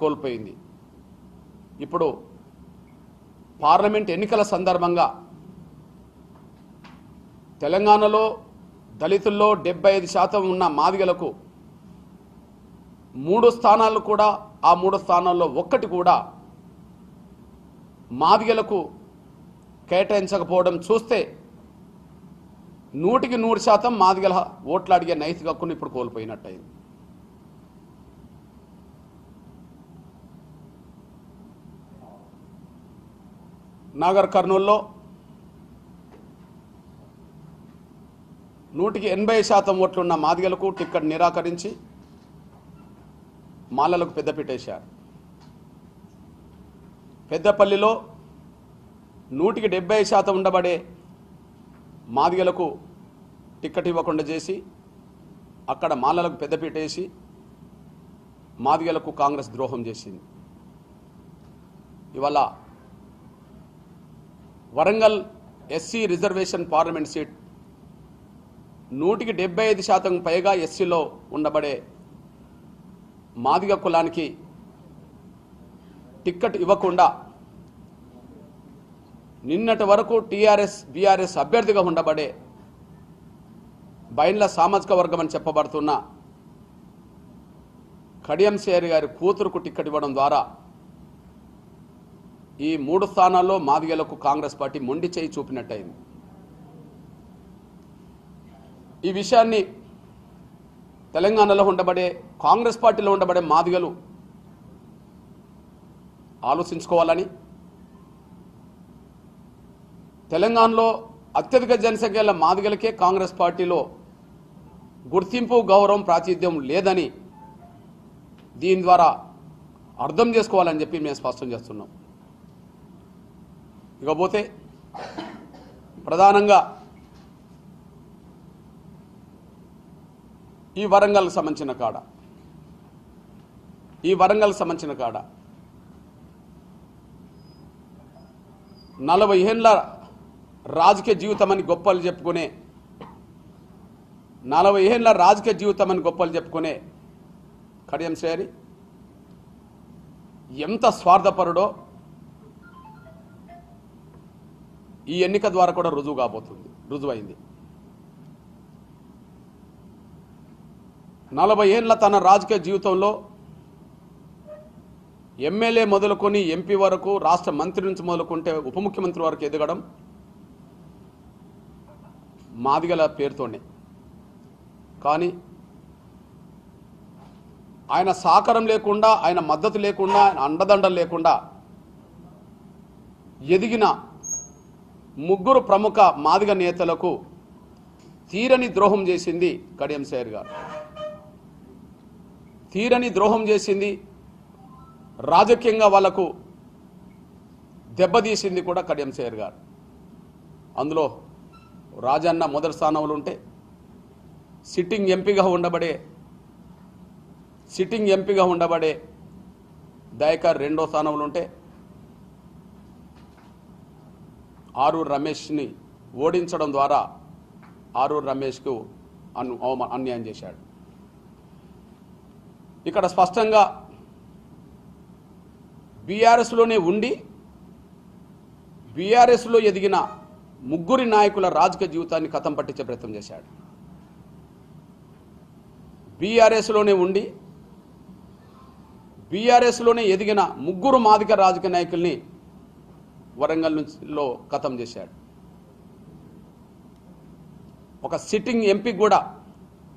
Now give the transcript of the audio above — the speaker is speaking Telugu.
కోల్పోయింది. ఇప్పుడు పార్లమెంట్ ఎన్నికల సందర్భంగా తెలంగాణలో దళితుల్లో 75% ఉన్న మాదిగలకు 3 స్థానాలు కూడా ఆ 3 స్థానాల్లో ఒక్కటి కూడా మాదిగలకు కేటాయించకపోవడం చూస్తే 100% మాదిగల ఓట్లు అడిగే నైతిక హక్కును ఇప్పుడు కోల్పోయినట్టయింది. నాగర్ కర్నూల్లో 180% ఓట్లున్న మాదిగలకు టిక్కెట్ నిరాకరించి మాలలకు పెద్దపీటేశారు. పెద్దపల్లిలో 170% ఉండబడే మాదిగలకు టిక్కెట్ ఇవ్వకుండా చేసి అక్కడ మాలలకు పెద్దపీటేసి మాదిగలకు కాంగ్రెస్ ద్రోహం చేసింది. ఇవాళ Warangal SC reservation parliament seat 175% పైగా ఎస్సీలో ఉండబడే మాదిగ కులానికి టిక్కెట్ ఇవ్వకుండా నిన్నటి వరకు టీఆర్ఎస్ బీఆర్ఎస్ అభ్యర్థిగా ఉండబడే బైండ్ల సామాజిక వర్గం అని చెప్పబడుతున్న కడియం శ్రేయర్ గారి కూతురుకు టిక్కెట్ ఇవ్వడం ద్వారా ఈ 3 స్థానాల్లో మాదిగలకు కాంగ్రెస్ పార్టీ మొండి చేయి చూపినట్టయింది. ఈ విషయాన్ని తెలంగాణలో ఉండబడే కాంగ్రెస్ పార్టీలో ఉండబడే మాదిగలు ఆలోచించుకోవాలని, తెలంగాణలో అత్యధిక జనసంఖ్య గల మాదిగలకే కాంగ్రెస్ పార్టీలో గుర్తింపు, గౌరవం, ప్రాతినిధ్యం లేదని దీని ద్వారా అర్థం చేసుకోవాలని చెప్పి మేము స్పష్టం చేస్తున్నాం. ఇకపోతే ప్రధానంగా ఈ వరంగల్కి సంబంధించిన కాడ 40 ఏళ్ల రాజకీయ జీవితమని గొప్పలు చెప్పుకునే కడియం శ్రేయర్ ఎంత స్వార్థపరుడో ఈ ఎన్నిక ద్వారా కూడా రుజువైంది. 40 ఏళ్ల తన రాజకీయ జీవితంలో ఎమ్మెల్యే మొదలుకొని ఎంపీ వరకు, రాష్ట్ర మంత్రి నుంచి మొదలుకుంటే ఉప ముఖ్యమంత్రి వరకు ఎదగడం మాదిగల పేరుతోనే. కానీ ఆయన సహకారం లేకుండా, ఆయన మద్దతు లేకుండా, ఆయన అండదండలు లేకుండా ఎదిగిన 3 ప్రముఖ మాదిగ నేతలకు తీరని ద్రోహం చేసింది కడియం శ్రేయర్ గారు. తీరని ద్రోహం చేసింది, రాజకీయంగా వాళ్లకు దెబ్బతీసింది కూడా కడియం శ్రేయర్ గారు. అందులో రాజన్న మొదటి స్థానంలో ఉంటే, సిట్టింగ్ ఎంపీగా ఉండబడే దయాకర్ రెండో స్థానంలో ఉంటే, ఆరూరు రమేష్ని ఓడించడం ద్వారా ఆరూరు రమేష్కు అన్యాయం చేశాడు. ఇక్కడ స్పష్టంగా బీఆర్ఎస్లోనే ఉండి బీఆర్ఎస్లో ఎదిగిన 3 నాయకుల రాజకీయ జీవితాన్ని కథం పట్టించే ప్రయత్నం చేశాడు. బీఆర్ఎస్లోనే ఎదిగిన 3 మాదిగ రాజకీయ నాయకుల్ని వరంగల్ లో కథం చేశాడు. ఒక సిట్టింగ్ ఎంపీ కూడా